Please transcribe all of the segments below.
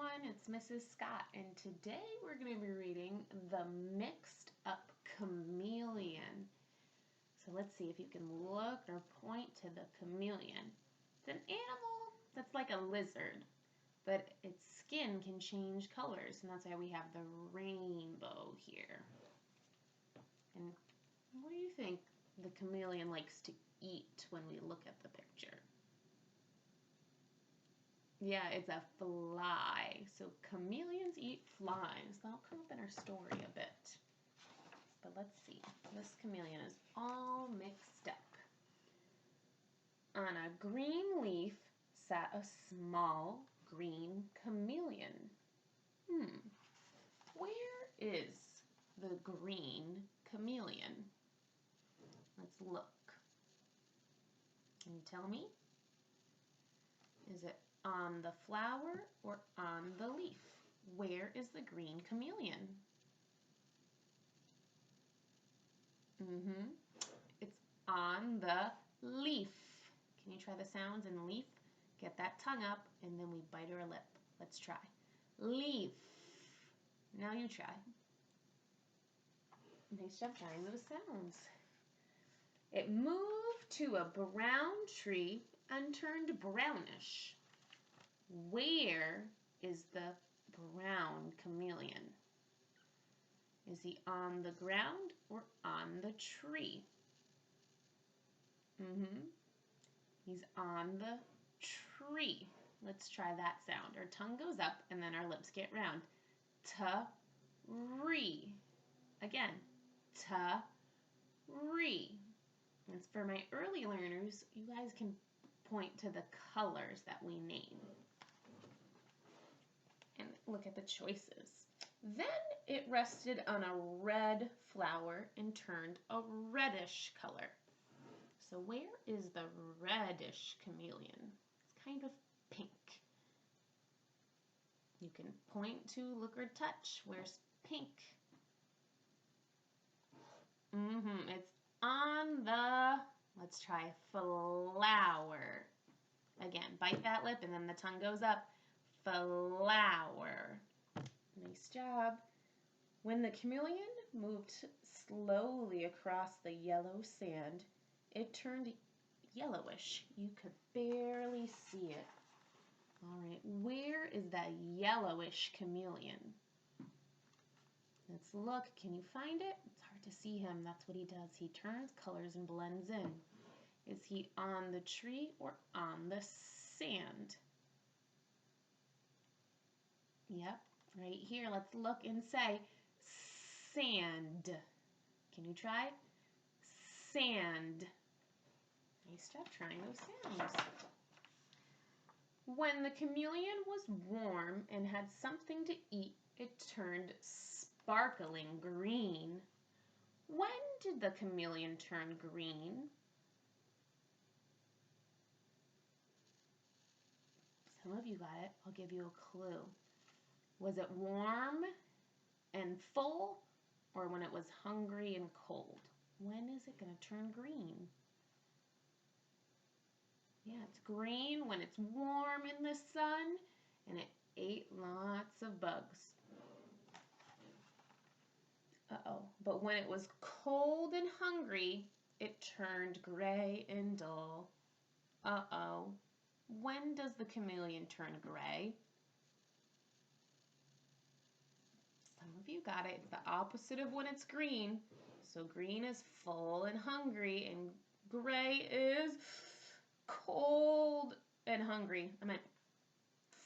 everyone, it's Mrs. Scott, and today we're going to be reading The Mixed-Up Chameleon. So let's see if you can look or point to the chameleon. It's an animal that's like a lizard, but its skin can change colors, and that's why we have the rainbow here. And what do you think the chameleon likes to eat when we look at the picture? Yeah, it's a fly. So chameleons eat flies. That'll come up in our story a bit. But let's see. This chameleon is all mixed up. On a green leaf sat a small green chameleon. Where is the green chameleon? Let's look. Can you tell me? Is it on the flower or on the leaf? Where is the green chameleon? It's on the leaf. Can you try the sounds in leaf? Get that tongue up and then we bite our lip. Let's try. Leaf. Now you try. Nice job trying those sounds. It moved to a brown tree and turned brownish. Where is the brown chameleon? Is he on the ground or on the tree? He's on the tree. Let's try that sound. Our tongue goes up and then our lips get round. Ta-ree. Again, ta-ree. And for my early learners, you guys can point to the colors that we name. And look at the choices. Then it rested on a red flower and turned a reddish color. So where is the reddish chameleon? It's kind of pink. You can point to, look, or touch. Where's pink? It's on the, let's try flower. Again, bite that lip and then the tongue goes up. Flower. Nice job. When the chameleon moved slowly across the yellow sand, it turned yellowish. You could barely see it. All right, where is that yellowish chameleon? Let's look. Can you find it? It's hard to see him. That's what he does. He turns colors and blends in. Is he on the tree or on the sand? Yep, right here. Let's look and say sand. Can you try? Sand. Nice job trying those sounds. When the chameleon was warm and had something to eat, it turned sparkling green. When did the chameleon turn green? Some of you got it. I'll give you a clue. Was it warm and full, or when it was hungry and cold? When is it going to turn green? Yeah, it's green when it's warm in the sun and it ate lots of bugs. But when it was cold and hungry, it turned gray and dull. When does the chameleon turn gray? Some of you got it. It's the opposite of when it's green. So green is full and hungry, and gray is cold and hungry. I meant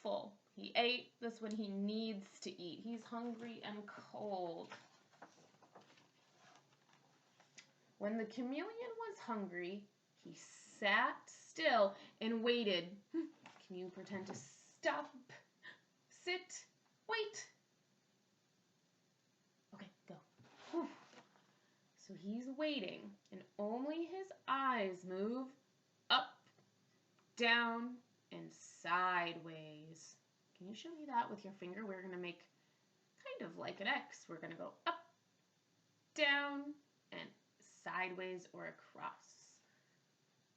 full. He ate this when he needs to eat. He's hungry and cold. When the chameleon was hungry, he sat still and waited. Can you pretend to stop, sit, wait? Okay, go. Whew. So he's waiting, and only his eyes move up, down, and sideways. Can you show me that with your finger? We're going to make kind of like an X. We're going to go up, down, and sideways or across.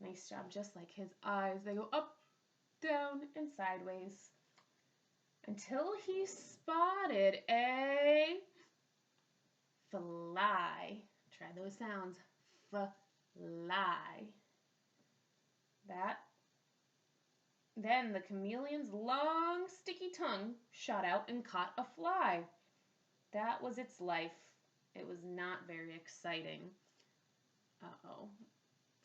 Nice job, just like his eyes. They go up, down, and sideways. until he spotted a fly. Try those sounds. Fly. Then the chameleon's long, sticky tongue shot out and caught a fly. That was its life. It was not very exciting. Uh-oh.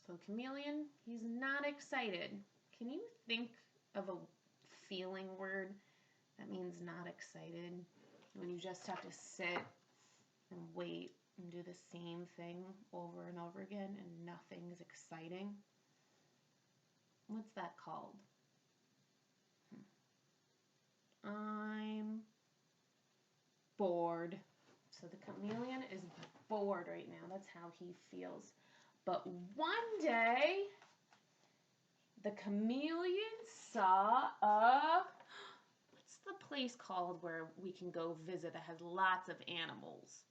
So chameleon, he's not excited. Can you think of a feeling word that means not excited? When you just have to sit and wait and do the same thing over and over again and nothing is exciting. What's that called? I'm bored. So the chameleon is bored right now. That's how he feels. But one day, the chameleon saw what's the place called where we can go visit that has lots of animals?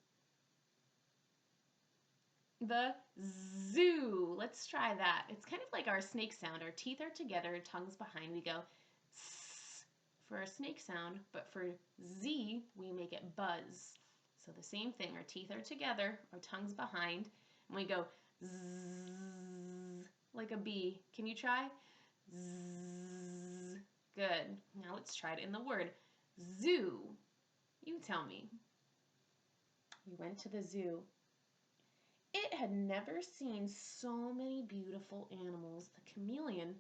The zoo. Let's try that. It's kind of like our snake sound. Our teeth are together, tongues behind. We go s for our snake sound, but for Z, we make it buzz. So the same thing. Our teeth are together, our tongues behind, and we go zzz, like a bee. Can you try? Zzz. Good. Now let's try it in the word zoo. You tell me. We went to the zoo. It had never seen so many beautiful animals. The chameleon,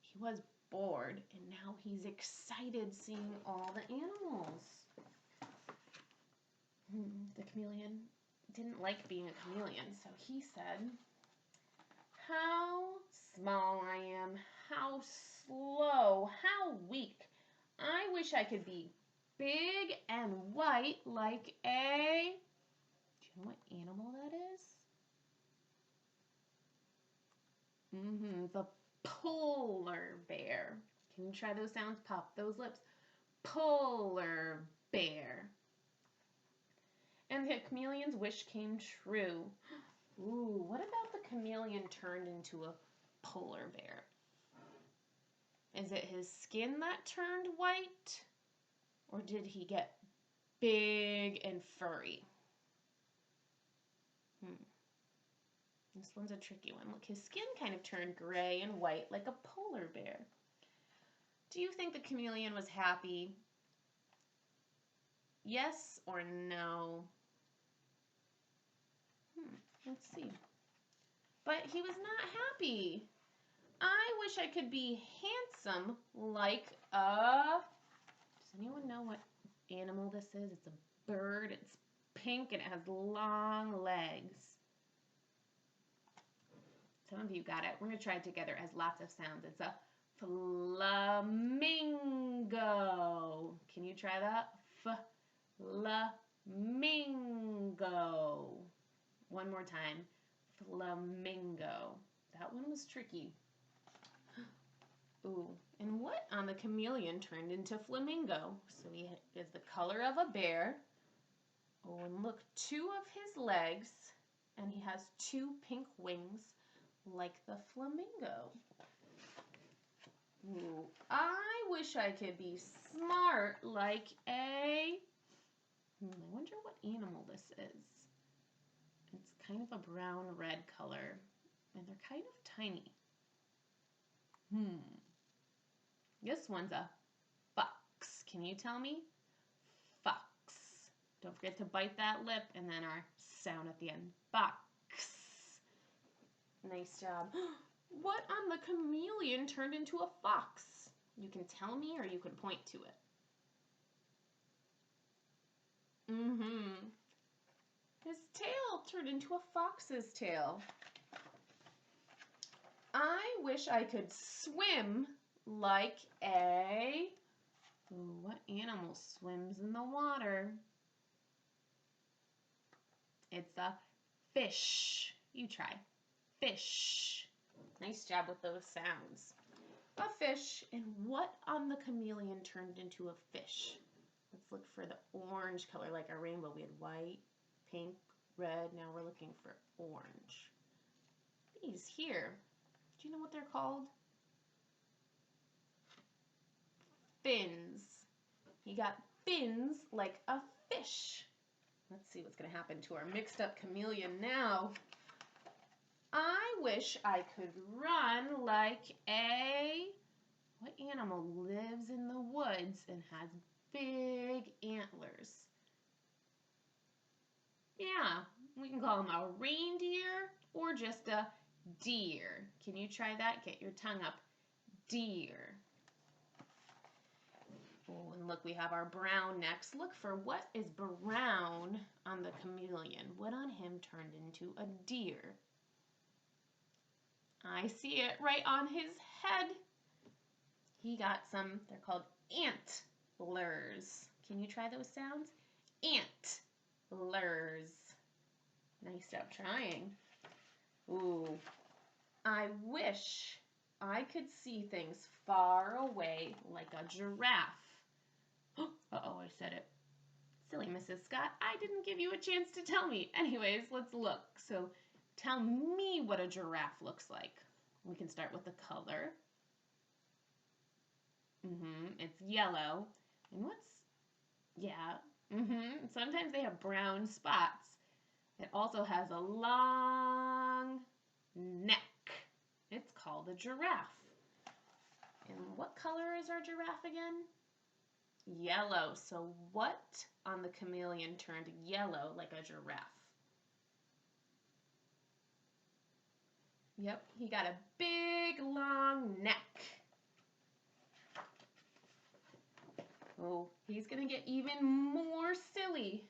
he was bored, and now he's excited seeing all the animals. The chameleon didn't like being a chameleon, so he said, "How small I am, how slow, how weak. I wish I could be big and white like a..." Do you know what animal that is? The polar bear. Can you try those sounds? Pop those lips. Polar bear. And the chameleon's wish came true. Ooh, what about the chameleon turned into a polar bear? Is it his skin that turned white? Or did he get big and furry? This one's a tricky one. Look, his skin kind of turned gray and white like a polar bear. Do you think the chameleon was happy? Yes or no? Let's see. But he was not happy. I wish I could be handsome like a... Does anyone know what animal this is? It's a bird. It's pink and it has long legs. Some of you got it. We're going to try it together. It has lots of sounds. It's a flamingo. Can you try that? Flamingo. One more time. Flamingo. That one was tricky. Ooh, and what on the chameleon turned into flamingo? So he is the color of a bear. Oh, and look, 2 of his legs, and he has 2 pink wings like the flamingo. Ooh, I wish I could be smart like a... I wonder what animal this is. It's kind of a brown-red color, and they're kind of tiny. This one's a fox. Can you tell me? Fox. Don't forget to bite that lip, and then our sound at the end. Fox. Nice job. What on the chameleon turned into a fox? You can tell me or you can point to it. His tail turned into a fox's tail. I wish I could swim like a... Ooh, what animal swims in the water? It's a fish. You try. Fish. Nice job with those sounds. A fish. And what on the chameleon turned into a fish? Let's look for the orange color, like our rainbow. We had white, pink, red. Now we're looking for orange. These here, do you know what they're called? Fins. He got fins like a fish. Let's see what's going to happen to our mixed-up chameleon now. I wish I could run like a... What animal lives in the woods and has big antlers? Yeah, we can call him a reindeer or just a deer. Can you try that? Get your tongue up. Deer. Oh, and look, we have our brown next. Look for what is brown on the chameleon. What on him turned into a deer? I see it right on his head. He got some, they're called antlers. Can you try those sounds? Antlers. Nice job trying. Ooh, I wish I could see things far away like a giraffe. Uh-oh, I said it. Silly Mrs. Scott, I didn't give you a chance to tell me. Anyways, let's look. So tell me what a giraffe looks like. We can start with the color. It's yellow. And sometimes they have brown spots. It also has a long neck. It's called a giraffe. And what color is our giraffe again? Yellow. So what on the chameleon turned yellow like a giraffe? Yep, he got a big long neck. Oh, he's going to get even more silly.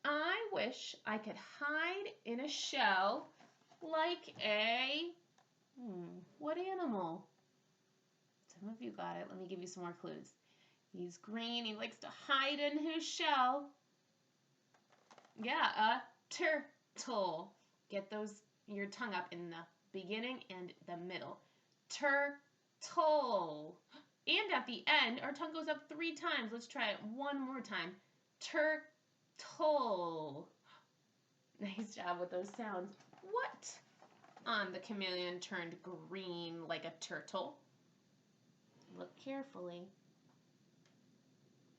I wish I could hide in a shell like a... what animal? Some of you got it. Let me give you some more clues. He's green. He likes to hide in his shell. Yeah, a turtle. Get your tongue up in the beginning and the middle. Turtle. And at the end, our tongue goes up 3 times. Let's try it one more time. Turtle. Nice job with those sounds. What on the chameleon turned green like a turtle? Look carefully.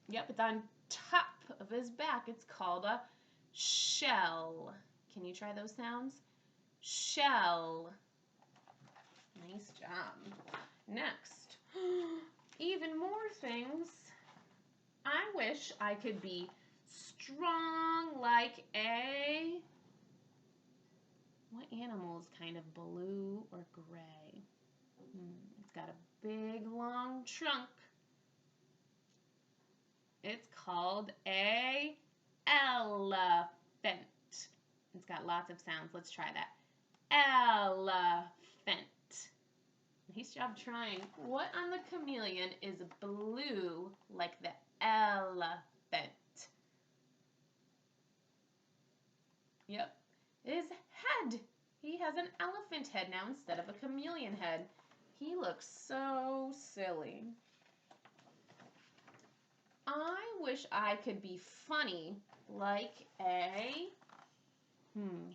Yep, it's on top of his back. It's called a shell. Can you try those sounds? Shell. Nice job. Next, even more things. I wish I could be strong like a... What animal is kind of blue or gray? It's got a big long trunk. It's called a elephant. It's got lots of sounds. Let's try that. Elephant. Nice job trying. What on the chameleon is blue like the elephant? Yep. His head. He has an elephant head now instead of a chameleon head. He looks so silly. I wish I could be funny like a...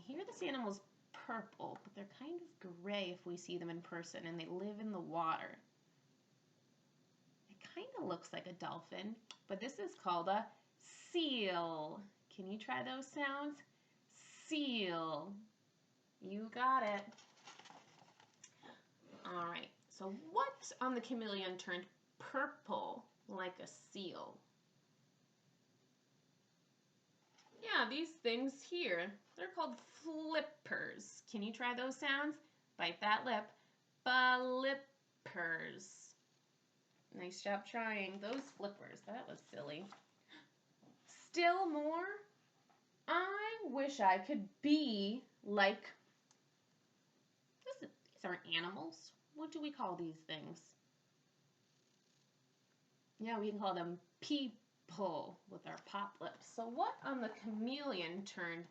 Here this animal's purple, but they're kind of gray if we see them in person, and they live in the water. It kind of looks like a dolphin, but this is called a seal. Can you try those sounds? Seal. You got it. All right, so what on the chameleon turned purple like a seal? Yeah, these things here, they're called flippers. Can you try those sounds? Bite that lip. Flippers. Nice job trying those flippers. That was silly. Still more. I wish I could be like... These aren't animals. What do we call these things? Yeah, we can call them people with our pop lips. So what on the chameleon turned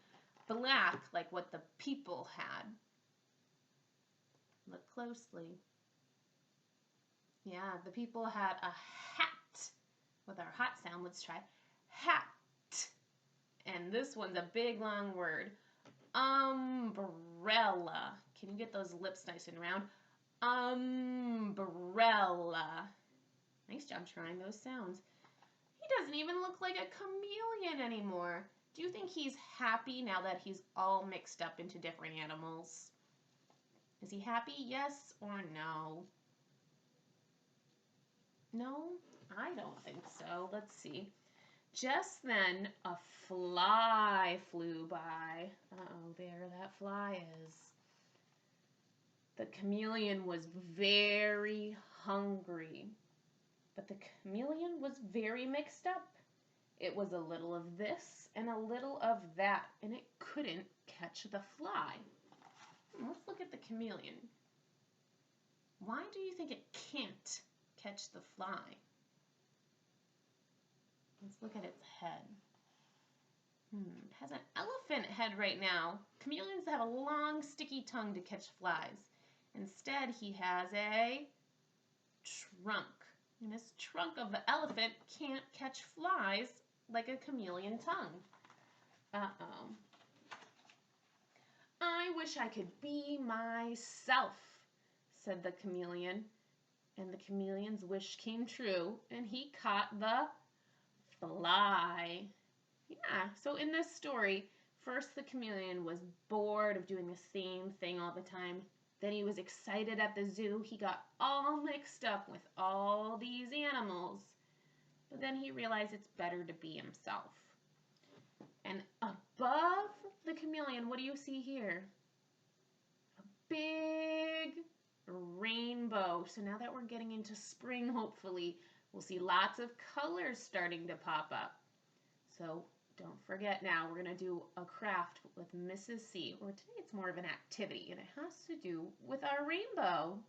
black like what the people had? Look closely. Yeah, the people had a hat with our hot sound. Let's try hat. And this one's a big long word. Umbrella. Can you get those lips nice and round? Umbrella. Nice job trying those sounds. He doesn't even look like a chameleon anymore. Do you think he's happy now that he's all mixed up into different animals? Is he happy, yes or no? No, I don't think so. Let's see. Just then, a fly flew by. Uh-oh, there that fly is. The chameleon was very hungry, but the chameleon was very mixed up. It was a little of this and a little of that, and it couldn't catch the fly. Let's look at the chameleon. Why do you think it can't catch the fly? Let's look at its head. It has an elephant head right now. Chameleons have a long, sticky tongue to catch flies. Instead, he has a trunk. And this trunk of the elephant can't catch flies like a chameleon tongue. Uh-oh. I wish I could be myself, said the chameleon. And the chameleon's wish came true, and he caught the fly. Yeah, so in this story, first the chameleon was bored of doing the same thing all the time. Then he was excited at the zoo. He got all mixed up with all these animals. But then he realized it's better to be himself. And above the chameleon, what do you see here? A big rainbow. So now that we're getting into spring, hopefully, we'll see lots of colors starting to pop up. So don't forget now, we're going to do a craft with Mrs. C. Or today it's more of an activity, and it has to do with our rainbow.